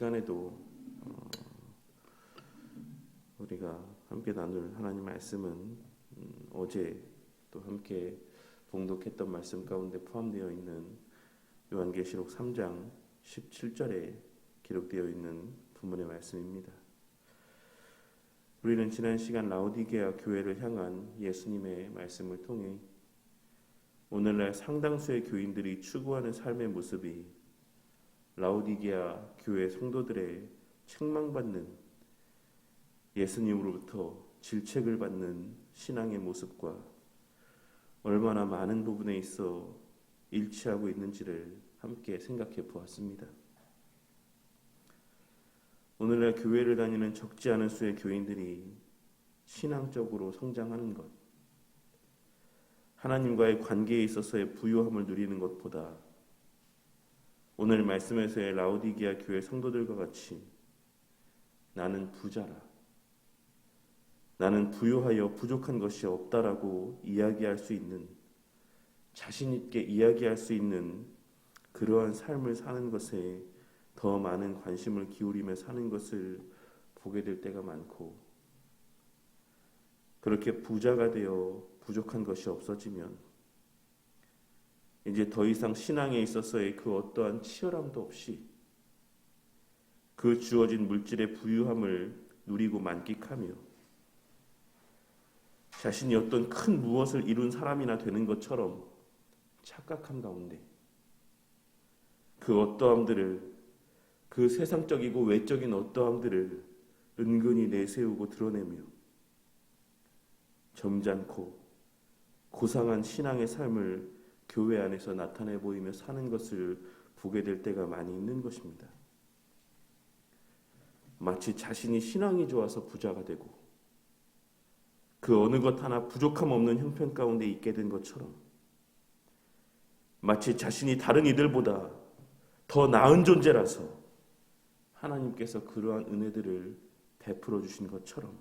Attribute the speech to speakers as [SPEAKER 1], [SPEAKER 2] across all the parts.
[SPEAKER 1] 시간에도 우리가 함께 나눌 하나님 말씀은 어제 또 함께 봉독했던 말씀 가운데 포함되어 있는 요한계시록 3장 17절에 기록되어 있는 본문의 말씀입니다. 우리는 지난 시간 라오디게아 교회를 향한 예수님의 말씀을 통해 오늘날 상당수의 교인들이 추구하는 삶의 모습이 라오디게아 교회 성도들의 책망받는, 예수님으로부터 질책을 받는 신앙의 모습과 얼마나 많은 부분에 있어 일치하고 있는지를 함께 생각해 보았습니다. 오늘날 교회를 다니는 적지 않은 수의 교인들이 신앙적으로 성장하는 것, 하나님과의 관계에 있어서의 부유함을 누리는 것보다 오늘 말씀에서의 라오디게아 교회 성도들과 같이 나는 부자라, 나는 부유하여 부족한 것이 없다라고 이야기할 수 있는, 자신 있게 이야기할 수 있는 그러한 삶을 사는 것에 더 많은 관심을 기울이며 사는 것을 보게 될 때가 많고, 그렇게 부자가 되어 부족한 것이 없어지면 이제 더 이상 신앙에 있어서의 그 어떠한 치열함도 없이 그 주어진 물질의 부유함을 누리고 만끽하며 자신이 어떤 큰 무엇을 이룬 사람이나 되는 것처럼 착각한 가운데 그 어떠함들을, 그 세상적이고 외적인 어떠함들을 은근히 내세우고 드러내며 점잖고 고상한 신앙의 삶을 교회 안에서 나타내 보이며 사는 것을 보게 될 때가 많이 있는 것입니다. 마치 자신이 신앙이 좋아서 부자가 되고 그 어느 것 하나 부족함 없는 형편 가운데 있게 된 것처럼, 마치 자신이 다른 이들보다 더 나은 존재라서 하나님께서 그러한 은혜들을 베풀어 주신 것처럼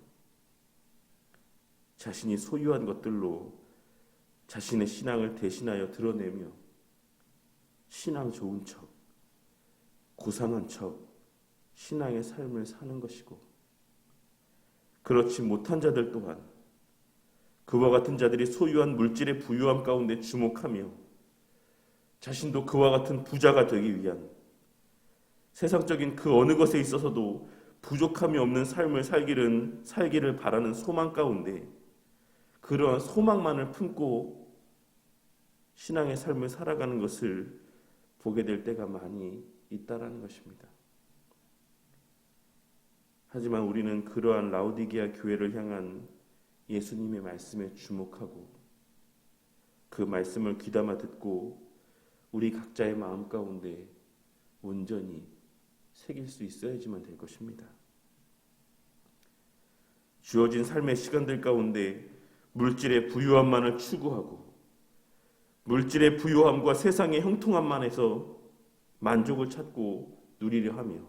[SPEAKER 1] 자신이 소유한 것들로 자신의 신앙을 대신하여 드러내며 신앙 좋은 척, 고상한 척, 신앙의 삶을 사는 것이고, 그렇지 못한 자들 또한 그와 같은 자들이 소유한 물질의 부유함 가운데 주목하며 자신도 그와 같은 부자가 되기 위한, 세상적인 그 어느 것에 있어서도 부족함이 없는 삶을 살기를 바라는 소망 가운데 그러한 소망만을 품고 신앙의 삶을 살아가는 것을 보게 될 때가 많이 있다라는 것입니다. 하지만 우리는 그러한 라오디게아 교회를 향한 예수님의 말씀에 주목하고 그 말씀을 귀담아 듣고 우리 각자의 마음 가운데 온전히 새길 수 있어야지만 될 것입니다. 주어진 삶의 시간들 가운데 물질의 부유함만을 추구하고 물질의 부유함과 세상의 형통함만에서 만족을 찾고 누리려 하며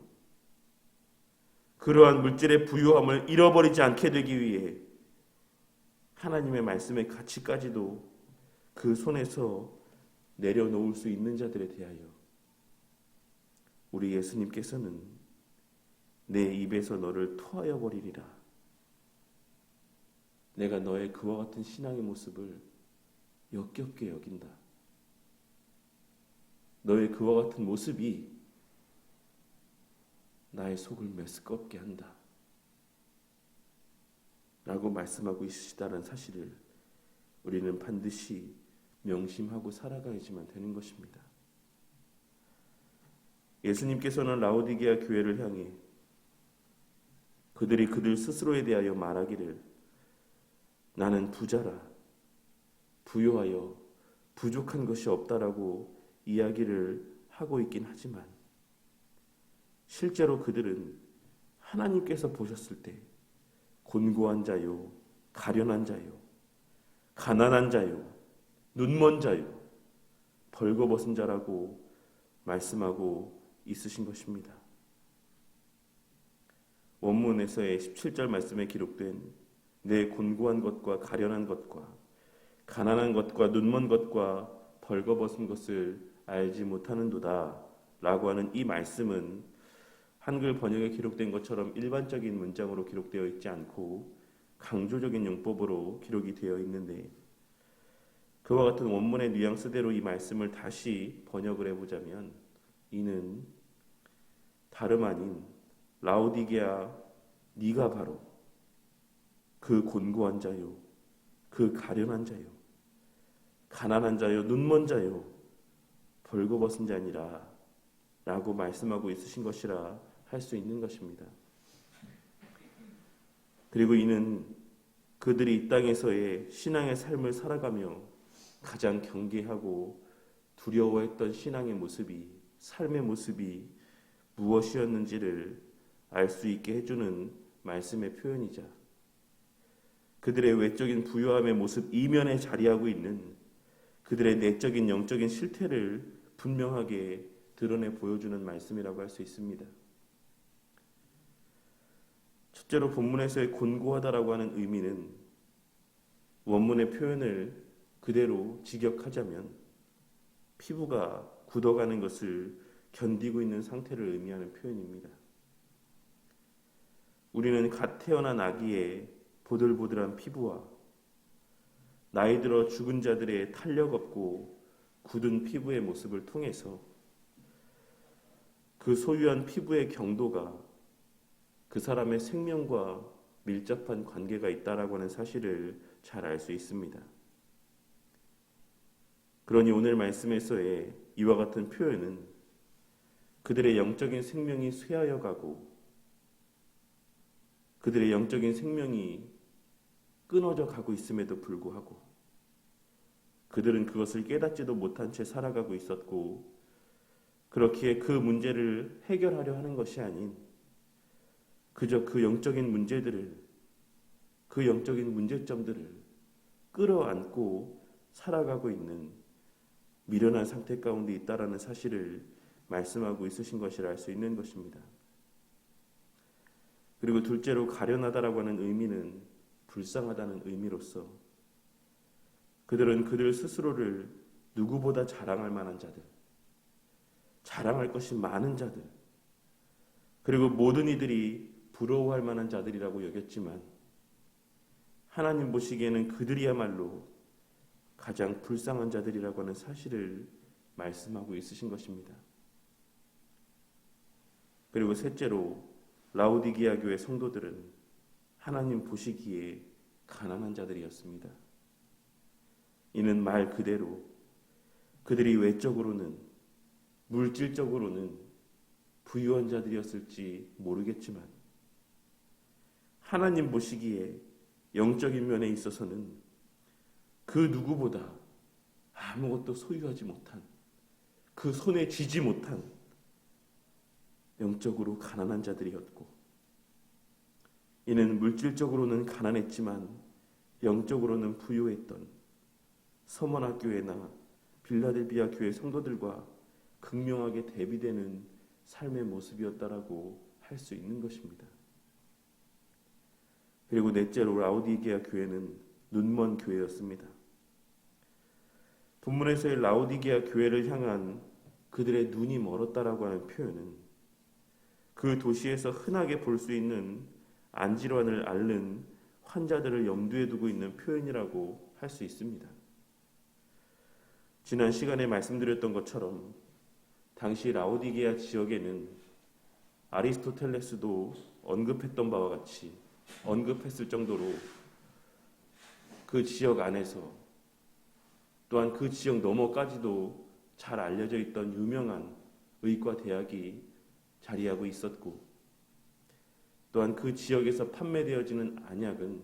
[SPEAKER 1] 그러한 물질의 부유함을 잃어버리지 않게 되기 위해 하나님의 말씀의 가치까지도 그 손에서 내려놓을 수 있는 자들에 대하여 우리 예수님께서는 내 입에서 너를 토하여 버리리라, 내가 너의 그와 같은 신앙의 모습을 역겹게 여긴다, 너의 그와 같은 모습이 나의 속을 메스껍게 한다 라고 말씀하고 있으시다는 사실을 우리는 반드시 명심하고 살아가야지만 되는 것입니다. 예수님께서는 라오디게아 교회를 향해 그들이 그들 스스로에 대하여 말하기를 나는 부자라, 부유하여 부족한 것이 없다라고 이야기를 하고 있긴 하지만 실제로 그들은 하나님께서 보셨을 때 곤고한 자요, 가련한 자요, 가난한 자요, 눈먼 자요, 벌거벗은 자라고 말씀하고 있으신 것입니다. 원문에서의 17절 말씀에 기록된 내 곤고한 것과 가련한 것과 가난한 것과 눈먼 것과 벌거벗은 것을 알지 못하는도다 라고 하는 이 말씀은 한글 번역에 기록된 것처럼 일반적인 문장으로 기록되어 있지 않고 강조적인 용법으로 기록이 되어 있는데, 그와 같은 원문의 뉘앙스대로 이 말씀을 다시 번역을 해보자면, 이는 다름 아닌 라오디게아, 네가 바로 그 곤고한 자요, 그 가련한 자요, 가난한 자요, 눈먼 자요, 벌거벗은 자니라 라고 말씀하고 있으신 것이라 할 수 있는 것입니다. 그리고 이는 그들이 이 땅에서의 신앙의 삶을 살아가며 가장 경계하고 두려워했던 신앙의 모습이, 삶의 모습이 무엇이었는지를 알 수 있게 해주는 말씀의 표현이자, 그들의 외적인 부유함의 모습 이면에 자리하고 있는 그들의 내적인 영적인 실태를 분명하게 드러내 보여주는 말씀이라고 할 수 있습니다. 첫째로 본문에서의 곤고하다라고 하는 의미는 원문의 표현을 그대로 직역하자면 피부가 굳어가는 것을 견디고 있는 상태를 의미하는 표현입니다. 우리는 갓 태어난 아기의 보들보들한 피부와 나이 들어 죽은 자들의 탄력 없고 굳은 피부의 모습을 통해서 그 소유한 피부의 경도가 그 사람의 생명과 밀접한 관계가 있다라고 하는 사실을 잘 알 수 있습니다. 그러니 오늘 말씀에서의 이와 같은 표현은 그들의 영적인 생명이 쇠하여 가고 그들의 영적인 생명이 끊어져 가고 있음에도 불구하고 그들은 그것을 깨닫지도 못한 채 살아가고 있었고, 그렇기에 그 문제를 해결하려 하는 것이 아닌 그저 그 영적인 문제들을, 그 영적인 문제점들을 끌어안고 살아가고 있는 미련한 상태 가운데 있다라는 사실을 말씀하고 있으신 것이라 할 수 있는 것입니다. 그리고 둘째로 가련하다라고 하는 의미는 불쌍하다는 의미로서 그들은 그들 스스로를 누구보다 자랑할 만한 자들, 자랑할 것이 많은 자들, 그리고 모든 이들이 부러워할 만한 자들이라고 여겼지만 하나님 보시기에는 그들이야말로 가장 불쌍한 자들이라고 하는 사실을 말씀하고 있으신 것입니다. 그리고 셋째로 라오디게아 교회 성도들은 하나님 보시기에 가난한 자들이었습니다. 이는 말 그대로 그들이 외적으로는, 물질적으로는 부유한 자들이었을지 모르겠지만 하나님 보시기에 영적인 면에 있어서는 그 누구보다 아무것도 소유하지 못한, 그 손에 쥐지 못한 영적으로 가난한 자들이었고, 이는 물질적으로는 가난했지만 영적으로는 부유했던 서머나 교회나 빌라델비아 교회 성도들과 극명하게 대비되는 삶의 모습이었다라고 할 수 있는 것입니다. 그리고 넷째로 라오디게아 교회는 눈먼 교회였습니다. 본문에서의 라오디게아 교회를 향한 그들의 눈이 멀었다라고 하는 표현은 그 도시에서 흔하게 볼 수 있는 안질환을 앓는 환자들을 염두에 두고 있는 표현이라고 할 수 있습니다. 지난 시간에 말씀드렸던 것처럼 당시 라오디게아 지역에는 아리스토텔레스도 언급했던 바와 같이 언급했을 정도로 그 지역 안에서 또한 그 지역 너머까지도 잘 알려져 있던 유명한 의과 대학이 자리하고 있었고, 또한 그 지역에서 판매되어지는 안약은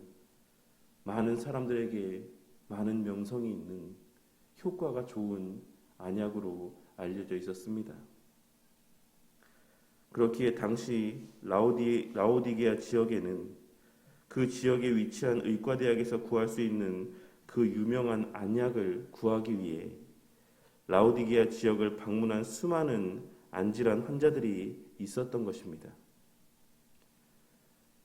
[SPEAKER 1] 많은 사람들에게 많은 명성이 있는 효과가 좋은 안약으로 알려져 있었습니다. 그렇기에 당시 라오디게아 지역에는 그 지역에 위치한 의과대학에서 구할 수 있는 그 유명한 안약을 구하기 위해 라오디게아 지역을 방문한 수많은 안질환 환자들이 있었던 것입니다.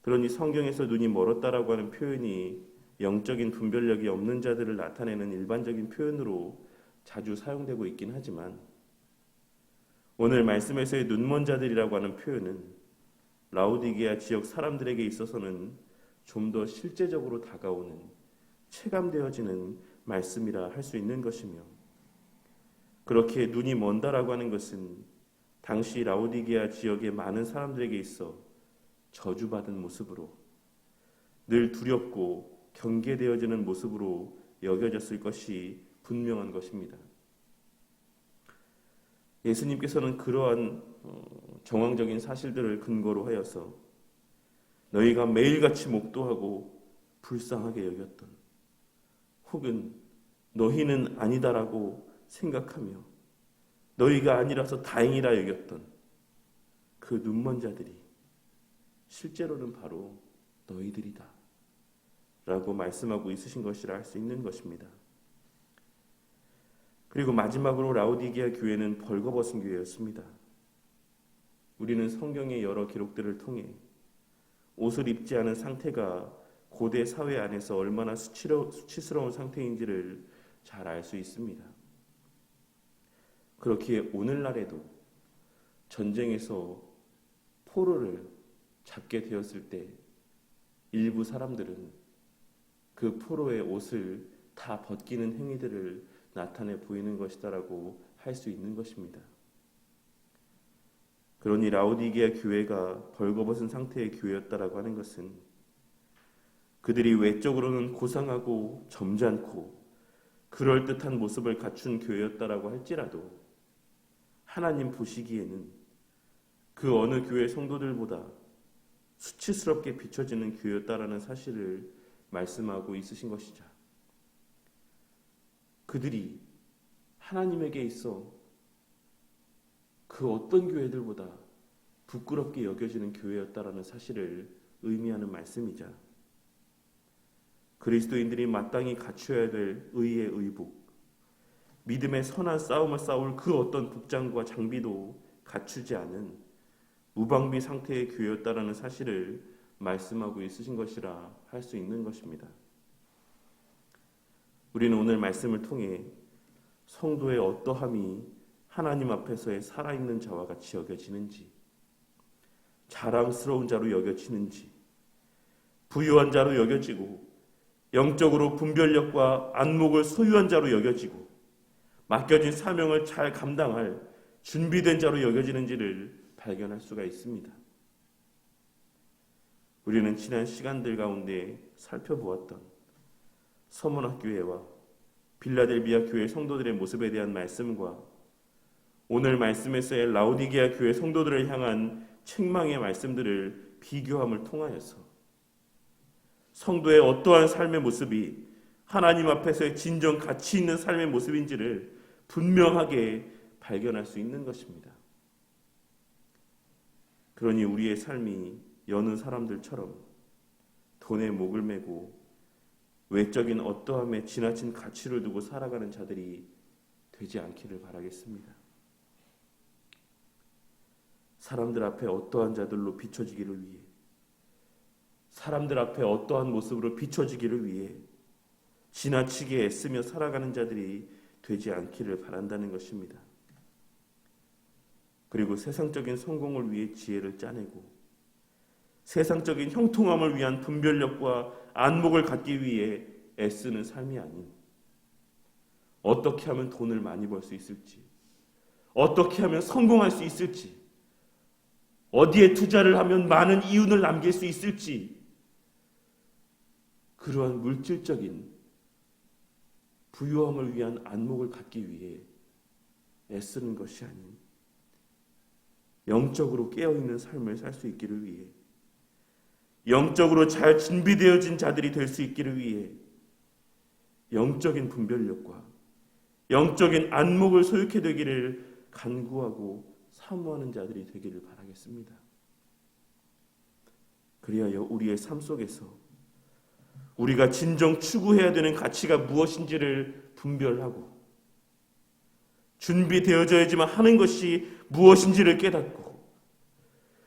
[SPEAKER 1] 그러니 성경에서 눈이 멀었다라고 하는 표현이 영적인 분별력이 없는 자들을 나타내는 일반적인 표현으로 자주 사용되고 있긴 하지만 오늘 말씀에서의 눈먼 자들이라고 하는 표현은 라오디게아 지역 사람들에게 있어서는 좀 더 실제적으로 다가오는 체감되어지는 말씀이라 할 수 있는 것이며, 그렇게 눈이 먼다라고 하는 것은 당시 라오디게아 지역의 많은 사람들에게 있어 저주받은 모습으로, 늘 두렵고 경계되어지는 모습으로 여겨졌을 것이 분명한 것입니다. 예수님께서는 그러한 정황적인 사실들을 근거로 하여서 너희가 매일같이 목도하고 불쌍하게 여겼던, 혹은 너희는 아니다라고 생각하며 너희가 아니라서 다행이라 여겼던 그 눈먼 자들이 실제로는 바로 너희들이다 라고 말씀하고 있으신 것이라 할 수 있는 것입니다. 그리고 마지막으로 라오디게아 교회는 벌거벗은 교회였습니다. 우리는 성경의 여러 기록들을 통해 옷을 입지 않은 상태가 고대 사회 안에서 얼마나 수치스러운 상태인지를 잘 알 수 있습니다. 그렇기에 오늘날에도 전쟁에서 포로를 잡게 되었을 때 일부 사람들은 그 포로의 옷을 다 벗기는 행위들을 나타내 보이는 것이다라고 할 수 있는 것입니다. 그러니 라오디게아 교회가 벌거벗은 상태의 교회였다라고 하는 것은 그들이 외적으로는 고상하고 점잖고 그럴듯한 모습을 갖춘 교회였다라고 할지라도 하나님 보시기에는 그 어느 교회 성도들보다 수치스럽게 비춰지는 교회였다라는 사실을 말씀하고 있으신 것이죠. 그들이 하나님에게 있어 그 어떤 교회들보다 부끄럽게 여겨지는 교회였다라는 사실을 의미하는 말씀이자, 그리스도인들이 마땅히 갖추어야 될 의의 의복, 믿음의 선한 싸움을 싸울 그 어떤 복장과 장비도 갖추지 않은 무방비 상태의 교회였다라는 사실을 말씀하고 있으신 것이라 할 수 있는 것입니다. 우리는 오늘 말씀을 통해 성도의 어떠함이 하나님 앞에서의 살아있는 자와 같이 여겨지는지, 자랑스러운 자로 여겨지는지, 부유한 자로 여겨지고 영적으로 분별력과 안목을 소유한 자로 여겨지고 맡겨진 사명을 잘 감당할 준비된 자로 여겨지는지를 발견할 수가 있습니다. 우리는 지난 시간들 가운데 살펴보았던 서문학교회와 빌라델비아 교회 성도들의 모습에 대한 말씀과 오늘 말씀에서의 라오디게아 교회 성도들을 향한 책망의 말씀들을 비교함을 통하여서 성도의 어떠한 삶의 모습이 하나님 앞에서의 진정 가치 있는 삶의 모습인지를 분명하게 발견할 수 있는 것입니다. 그러니 우리의 삶이 여느 사람들처럼 돈에 목을 매고 외적인 어떠함에 지나친 가치를 두고 살아가는 자들이 되지 않기를 바라겠습니다. 사람들 앞에 어떠한 자들로 비춰지기를 위해, 사람들 앞에 어떠한 모습으로 비춰지기를 위해 지나치게 애쓰며 살아가는 자들이 되지 않기를 바란다는 것입니다. 그리고 세상적인 성공을 위해 지혜를 짜내고 세상적인 형통함을 위한 분별력과 안목을 갖기 위해 애쓰는 삶이 아닌, 어떻게 하면 돈을 많이 벌 수 있을지, 어떻게 하면 성공할 수 있을지, 어디에 투자를 하면 많은 이윤을 남길 수 있을지, 그러한 물질적인 부유함을 위한 안목을 갖기 위해 애쓰는 것이 아닌 영적으로 깨어있는 삶을 살 수 있기를 위해, 영적으로 잘 준비되어진 자들이 될 수 있기를 위해 영적인 분별력과 영적인 안목을 소유케 되기를 간구하고 사모하는 자들이 되기를 바라겠습니다. 그리하여 우리의 삶 속에서 우리가 진정 추구해야 되는 가치가 무엇인지를 분별하고 준비되어져야지만 하는 것이 무엇인지를 깨닫고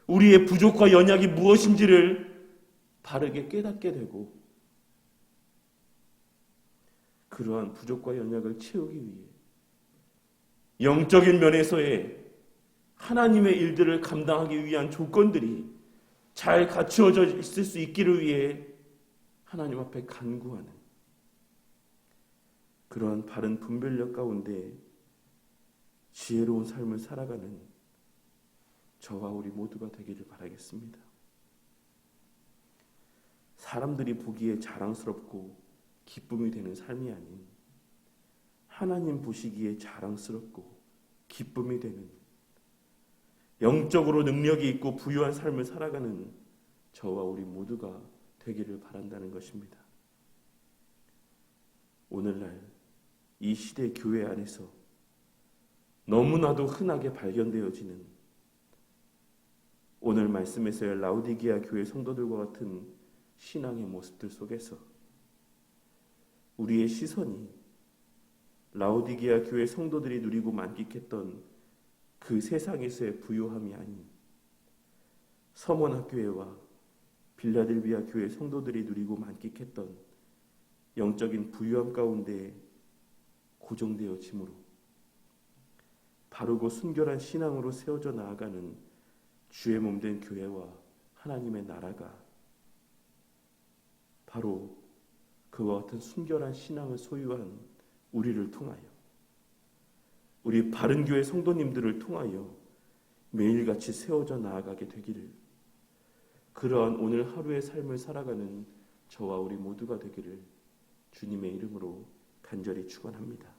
[SPEAKER 1] 우리의 부족과 연약이 무엇인지를 바르게 깨닫게 되고 그러한 부족과 연약을 채우기 위해 영적인 면에서의 하나님의 일들을 감당하기 위한 조건들이 잘 갖추어져 있을 수 있기를 위해 하나님 앞에 간구하는 그러한 바른 분별력 가운데 지혜로운 삶을 살아가는 저와 우리 모두가 되기를 바라겠습니다. 사람들이 보기에 자랑스럽고 기쁨이 되는 삶이 아닌 하나님 보시기에 자랑스럽고 기쁨이 되는 영적으로 능력이 있고 부유한 삶을 살아가는 저와 우리 모두가 되기를 바란다는 것입니다. 오늘날 이 시대 교회 안에서 너무나도 흔하게 발견되어지는 오늘 말씀에서의 라오디게아 교회 성도들과 같은 신앙의 모습들 속에서 우리의 시선이 라오디게아 교회 성도들이 누리고 만끽했던 그 세상에서의 부요함이 아닌 서머나교회와 빌라델비아 교회 성도들이 누리고 만끽했던 영적인 부유함 가운데 고정되어짐으로 바르고 순결한 신앙으로 세워져 나아가는 주의 몸된 교회와 하나님의 나라가 바로 그와 같은 순결한 신앙을 소유한 우리를 통하여 우리 바른 교회 성도님들을 통하여 매일같이 세워져 나아가게 되기를 그러한 오늘 하루의 삶을 살아가는 저와 우리 모두가 되기를 주님의 이름으로 간절히 축원합니다.